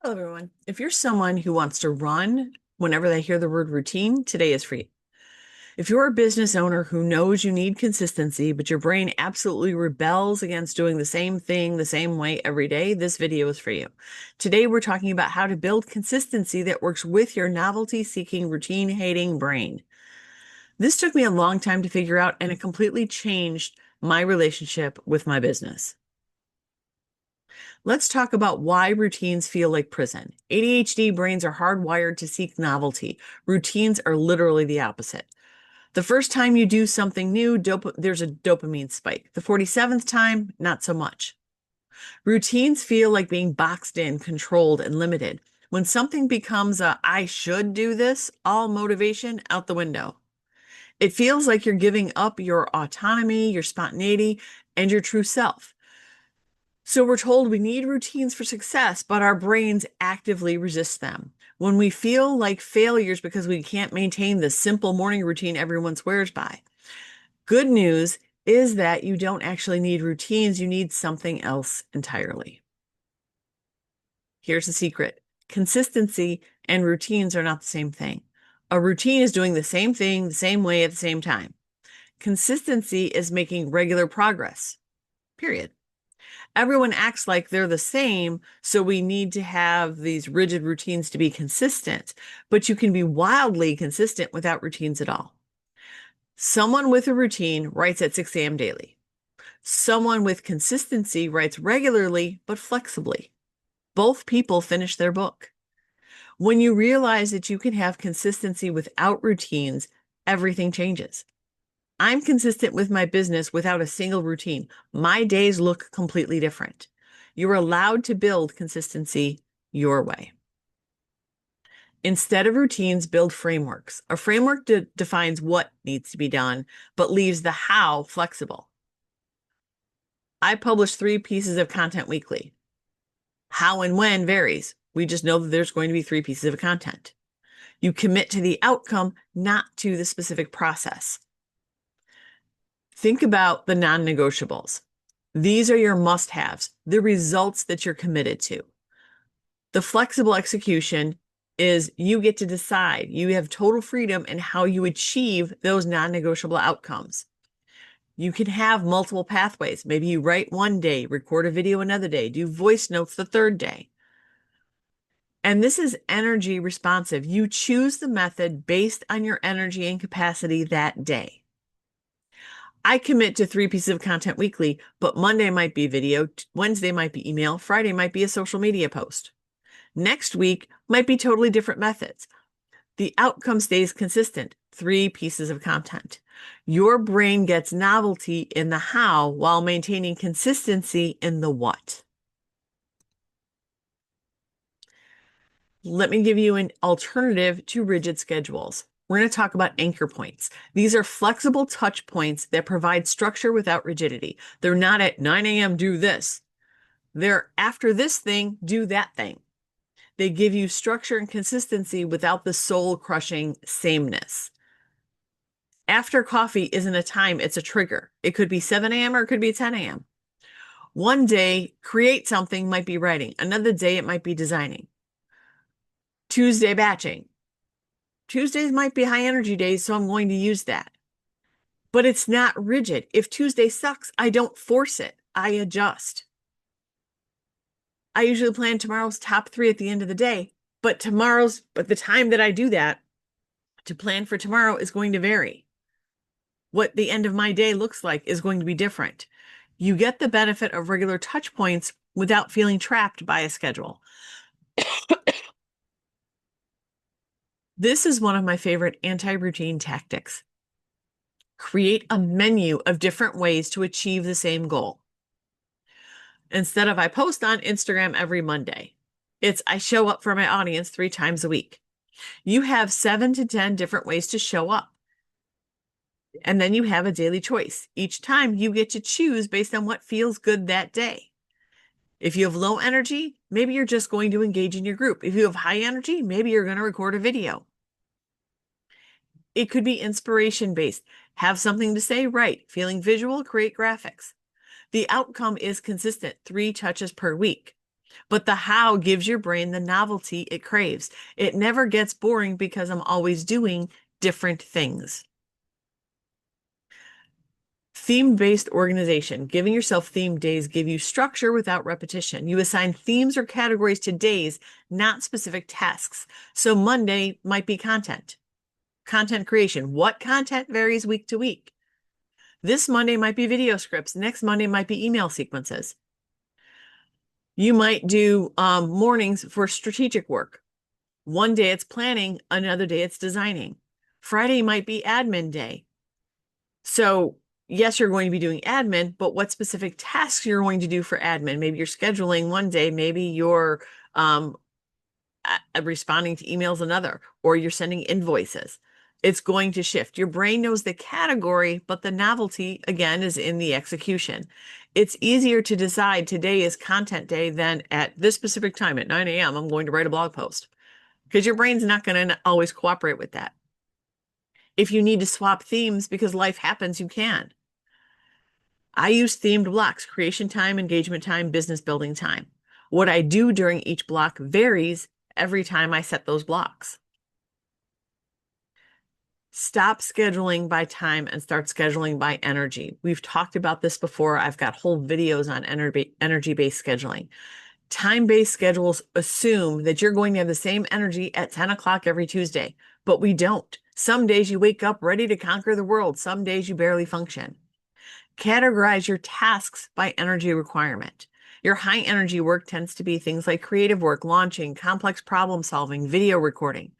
Hello, everyone. If you're someone who wants to run whenever they hear the word routine, today is for you. If you're a business owner who knows you need consistency, but your brain absolutely rebels against doing the same thing the same way every day, this video is for you. Today, we're talking about how to build consistency that works with your novelty-seeking, routine-hating brain. This took me a long time to figure out, and it completely changed my relationship with my business. Let's talk about why routines feel like prison. ADHD brains are hardwired to seek novelty. Routines are literally the opposite. The first time you do something new, there's a dopamine spike. The 47th time, not so much. Routines feel like being boxed in, controlled, and limited. When something becomes I should do this, all motivation out the window. It feels like you're giving up your autonomy, your spontaneity, and your true self. So we're told we need routines for success, but our brains actively resist them. When we feel like failures because we can't maintain the simple morning routine everyone swears by. Good news is that you don't actually need routines, you need something else entirely. Here's the secret. Consistency and routines are not the same thing. A routine is doing the same thing the same way at the same time. Consistency is making regular progress, period. Everyone acts like they're the same, so we need to have these rigid routines to be consistent, but you can be wildly consistent without routines at all. Someone with a routine writes at 6 a.m. daily. Someone with consistency writes regularly, but flexibly. Both people finish their book. When you realize that you can have consistency without routines, everything changes. I'm consistent with my business without a single routine. My days look completely different. You're allowed to build consistency your way. Instead of routines, build frameworks. A framework defines what needs to be done, but leaves the how flexible. I publish 3 pieces of content weekly. How and when varies. We just know that there's going to be 3 pieces of content. You commit to the outcome, not to the specific process. Think about the non-negotiables. These are your must-haves, the results that you're committed to. The flexible execution is you get to decide. You have total freedom in how you achieve those non-negotiable outcomes. You can have multiple pathways. Maybe you write one day, record a video another day, do voice notes the third day. And this is energy responsive. You choose the method based on your energy and capacity that day. I commit to 3 pieces of content weekly, but Monday might be video, Wednesday might be email, Friday might be a social media post. Next week might be totally different methods. The outcome stays consistent, 3 pieces of content. Your brain gets novelty in the how while maintaining consistency in the what. Let me give you an alternative to rigid schedules. We're going to talk about anchor points. These are flexible touch points that provide structure without rigidity. They're not at 9 a.m., do this. They're after this thing, do that thing. They give you structure and consistency without the soul-crushing sameness. After coffee isn't a time, it's a trigger. It could be 7 a.m. or it could be 10 a.m. One day, create something might be writing. Another day, it might be designing. Tuesday, batching. Tuesdays might be high energy days, so I'm going to use that. But it's not rigid. If Tuesday sucks, I don't force it. I adjust. I usually plan tomorrow's top 3 at the end of the day, but the time that I do that to plan for tomorrow is going to vary. What the end of my day looks like is going to be different. You get the benefit of regular touch points without feeling trapped by a schedule. This is one of my favorite anti-routine tactics. Create a menu of different ways to achieve the same goal. Instead of I post on Instagram every Monday, it's I show up for my audience 3 times a week. You have 7 to 10 different ways to show up. And then you have a daily choice. Each time you get to choose based on what feels good that day. If you have low energy, maybe you're just going to engage in your group. If you have high energy, maybe you're going to record a video. It could be inspiration based. Have something to say, write. Feeling visual, create graphics. The outcome is consistent, 3 touches per week. But the how gives your brain the novelty it craves. It never gets boring because I'm always doing different things. Theme-based organization. Giving yourself theme days give you structure without repetition. You assign themes or categories to days, not specific tasks. So Monday might be content creation. What content varies week to week? This Monday might be video scripts. Next Monday might be email sequences. You might do mornings for strategic work. One day it's planning, another day it's designing. Friday might be admin day. So yes, you're going to be doing admin, but what specific tasks you're going to do for admin? Maybe you're scheduling one day, maybe you're responding to emails another, or you're sending invoices. It's going to shift. Your brain knows the category, but the novelty, again, is in the execution. It's easier to decide today is content day than at this specific time at 9 a.m. I'm going to write a blog post, because your brain's not going to always cooperate with that. If you need to swap themes because life happens, you can. I use themed blocks: creation time, engagement time, business building time. What I do during each block varies every time I set those blocks. Stop scheduling by time and start scheduling by energy. We've talked about this before. I've got whole videos on energy-based scheduling. Time-based schedules assume that you're going to have the same energy at 10 o'clock every Tuesday, but we don't. Some days you wake up ready to conquer the world. Some days you barely function. Categorize your tasks by energy requirement. Your high energy work tends to be things like creative work, launching, complex problem solving, video recording.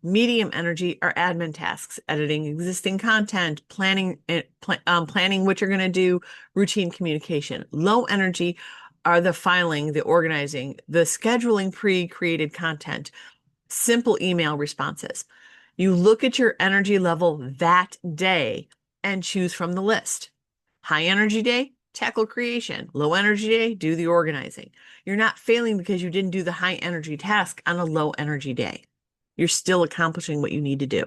Medium energy are admin tasks: editing existing content, planning what you're going to do, routine communication. Low energy are the filing, the organizing, the scheduling pre-created content, simple email responses. You look at your energy level that day and choose from the list. High energy day, tackle creation. Low energy day, do the organizing. You're not failing because you didn't do the high energy task on a low energy day. You're still accomplishing what you need to do.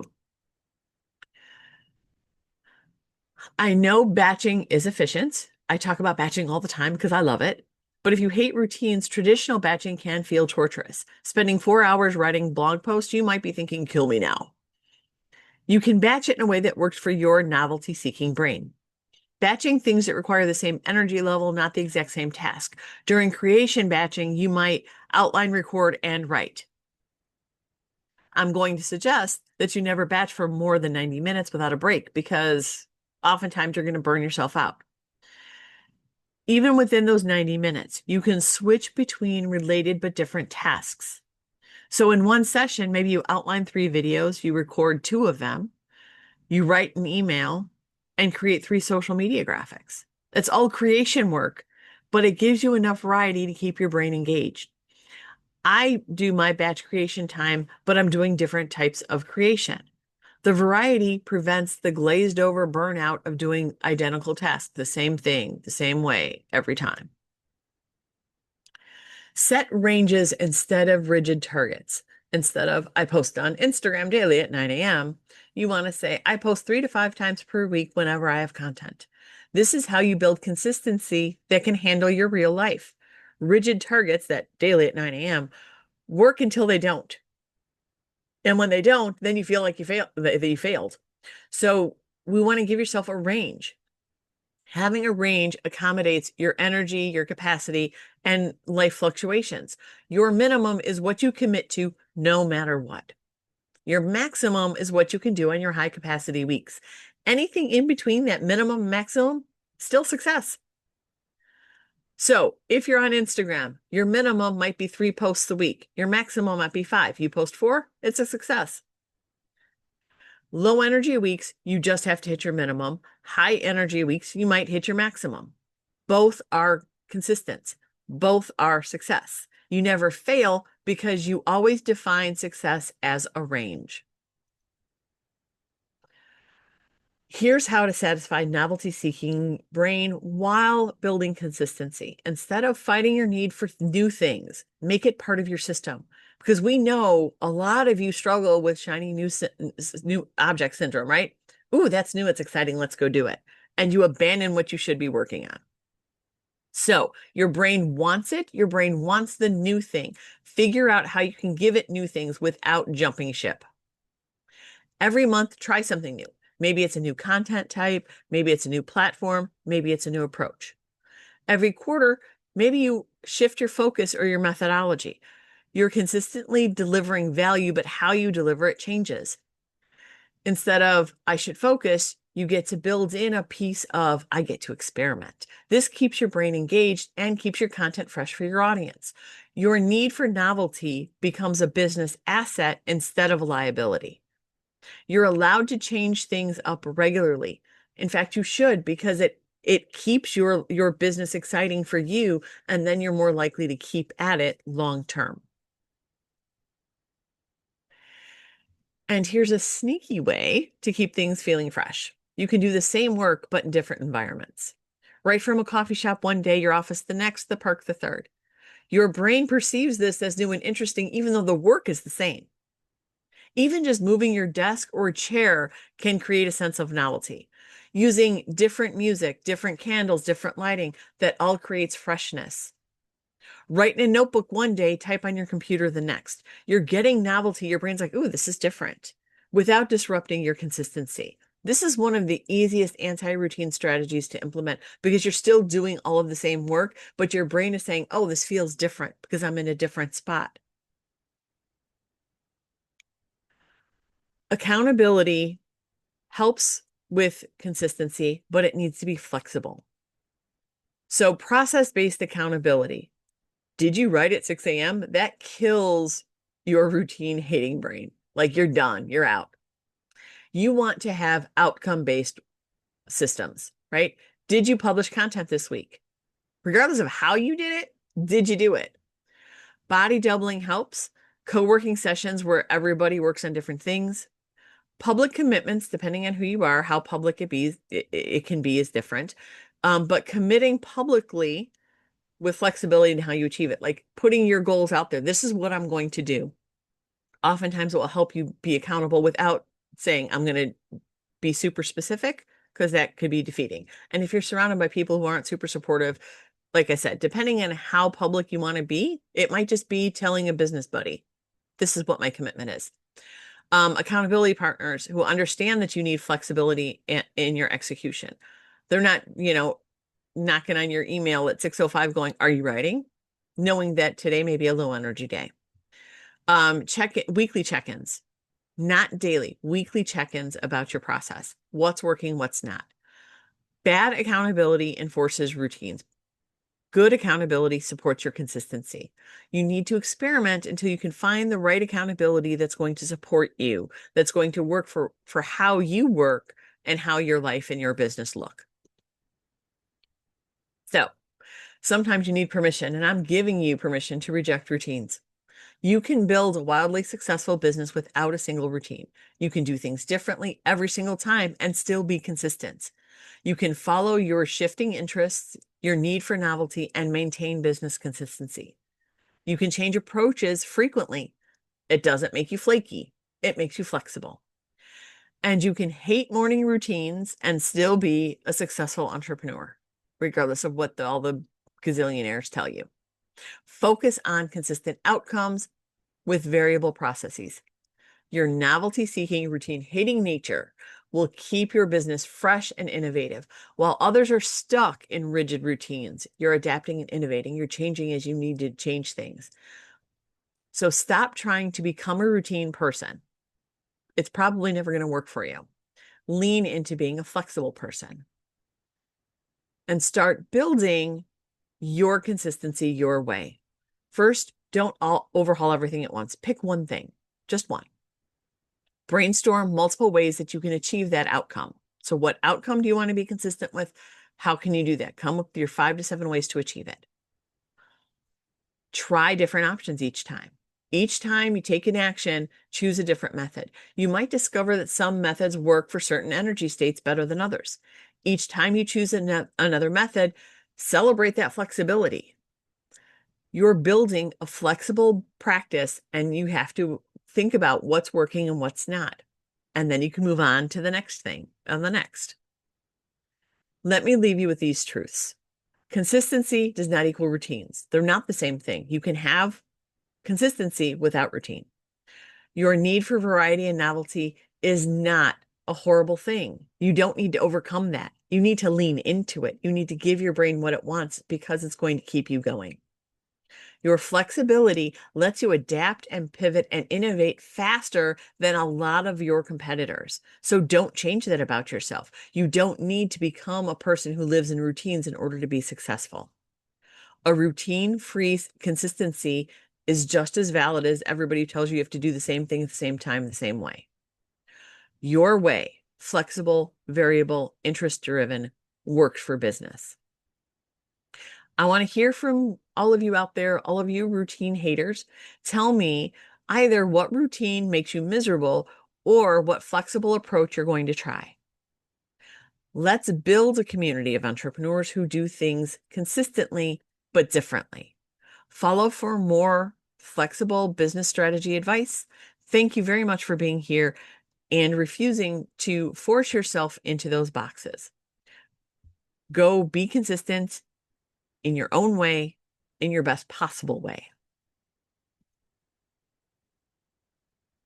I know batching is efficient. I talk about batching all the time because I love it. But if you hate routines, traditional batching can feel torturous. Spending 4 hours writing blog posts, you might be thinking, kill me now. You can batch it in a way that works for your novelty-seeking brain. Batching things that require the same energy level, not the exact same task. During creation batching, you might outline, record, and write. I'm going to suggest that you never batch for more than 90 minutes without a break, because oftentimes you're going to burn yourself out. Even within those 90 minutes, you can switch between related but different tasks. So in one session, maybe you outline 3 videos, you record 2 of them, you write an email, and create 3 social media graphics. It's all creation work, but it gives you enough variety to keep your brain engaged. I do my batch creation time, but I'm doing different types of creation. The variety prevents the glazed over burnout of doing identical tasks, the same thing, the same way every time. Set ranges instead of rigid targets. Instead of I post on Instagram daily at 9 a.m., you want to say I post 3 to 5 times per week whenever I have content. This is how you build consistency that can handle your real life. Rigid targets that daily at 9 a.m. work until they don't. And when they don't, then you feel like you failed. So we want to give yourself a range. Having a range accommodates your energy, your capacity, and life fluctuations. Your minimum is what you commit to no matter what. Your maximum is what you can do on your high capacity weeks. Anything in between that minimum and maximum, still success. So if you're on Instagram, your minimum might be 3 posts a week. Your maximum might be 5. You post 4, it's a success. Low energy weeks, you just have to hit your minimum. High energy weeks, you might hit your maximum. Both are consistent. Both are success. You never fail because you always define success as a range. Here's how to satisfy novelty-seeking brain while building consistency. Instead of fighting your need for new things, make it part of your system. Because we know a lot of you struggle with shiny new object syndrome, right? Ooh, that's new, it's exciting, let's go do it. And you abandon what you should be working on. So your brain wants it. Your brain wants the new thing. Figure out how you can give it new things without jumping ship. Every month, try something new. Maybe it's a new content type. Maybe it's a new platform. Maybe it's a new approach. Every quarter, maybe you shift your focus or your methodology. You're consistently delivering value, but how you deliver it changes. Instead of I should focus, you get to build in a piece of I get to experiment. This keeps your brain engaged and keeps your content fresh for your audience. Your need for novelty becomes a business asset instead of a liability. You're allowed to change things up regularly. In fact, you should, because it keeps your business exciting for you, and then you're more likely to keep at it long term. And here's a sneaky way to keep things feeling fresh. You can do the same work, but in different environments. Right from a coffee shop one day, your office the next, the park the third. Your brain perceives this as new and interesting, even though the work is the same. Even just moving your desk or chair can create a sense of novelty. Using different music, different candles, different lighting, that all creates freshness. Write in a notebook one day, type on your computer the next. You're getting novelty. Your brain's like, ooh, this is different, without disrupting your consistency. This is one of the easiest anti-routine strategies to implement because you're still doing all of the same work, but your brain is saying, oh, this feels different because I'm in a different spot. Accountability helps with consistency, but it needs to be flexible. So process-based accountability. Did you write at 6 a.m.? That kills your routine hating brain. Like you're done, you're out. You want to have outcome-based systems, right? Did you publish content this week? Regardless of how you did it, did you do it? Body doubling helps. Co-working sessions where everybody works on different things. Public commitments, depending on who you are, how public it can be is different. But committing publicly with flexibility in how you achieve it, like putting your goals out there. This is what I'm going to do. Oftentimes it will help you be accountable without saying, I'm going to be super specific, because that could be defeating. And if you're surrounded by people who aren't super supportive, like I said, depending on how public you want to be, it might just be telling a business buddy, this is what my commitment is. Accountability partners who understand that you need flexibility in your execution. They're not, knocking on your email at 6:05 going, are you writing? Knowing that today may be a low energy day. Weekly check-ins, not daily, weekly check-ins about your process. What's working, what's not. Bad accountability enforces routines. Good accountability supports your consistency. You need to experiment until you can find the right accountability that's going to support you, that's going to work for how you work and how your life and your business look. So sometimes you need permission, and I'm giving you permission to reject routines. You can build a wildly successful business without a single routine. You can do things differently every single time and still be consistent. You can follow your shifting interests, your need for novelty, and maintain business consistency. You can change approaches frequently. It doesn't make you flaky. It makes you flexible. And you can hate morning routines and still be a successful entrepreneur, regardless of what all the gazillionaires tell you. Focus on consistent outcomes with variable processes. Your novelty-seeking, routine-hating nature will keep your business fresh and innovative. While others are stuck in rigid routines, you're adapting and innovating. You're changing as you need to change things. So stop trying to become a routine person. It's probably never going to work for you. Lean into being a flexible person and start building your consistency your way. First, don't overhaul everything at once. Pick one thing, just one. Brainstorm multiple ways that you can achieve that outcome. So what outcome do you want to be consistent with? How can you do that? Come up with your 5 to 7 ways to achieve it. Try different options each time. Each time you take an action, choose a different method. You might discover that some methods work for certain energy states better than others. Each time you choose another method, celebrate that flexibility. You're building a flexible practice, and you have to think about what's working and what's not. And then you can move on to the next thing and the next. Let me leave you with these truths. Consistency does not equal routines. They're not the same thing. You can have consistency without routine. Your need for variety and novelty is not a horrible thing. You don't need to overcome that. You need to lean into it. You need to give your brain what it wants because it's going to keep you going. Your flexibility lets you adapt and pivot and innovate faster than a lot of your competitors. So don't change that about yourself. You don't need to become a person who lives in routines in order to be successful. A routine-free consistency is just as valid as everybody who tells you have to do the same thing at the same time, the same way. Your way, flexible, variable, interest-driven, works for business. I want to hear from all of you out there, all of you routine haters. Tell me either what routine makes you miserable or what flexible approach you're going to try. Let's build a community of entrepreneurs who do things consistently but differently. Follow for more flexible business strategy advice. Thank you very much for being here and refusing to force yourself into those boxes. Go be consistent in your own way, in your best possible way.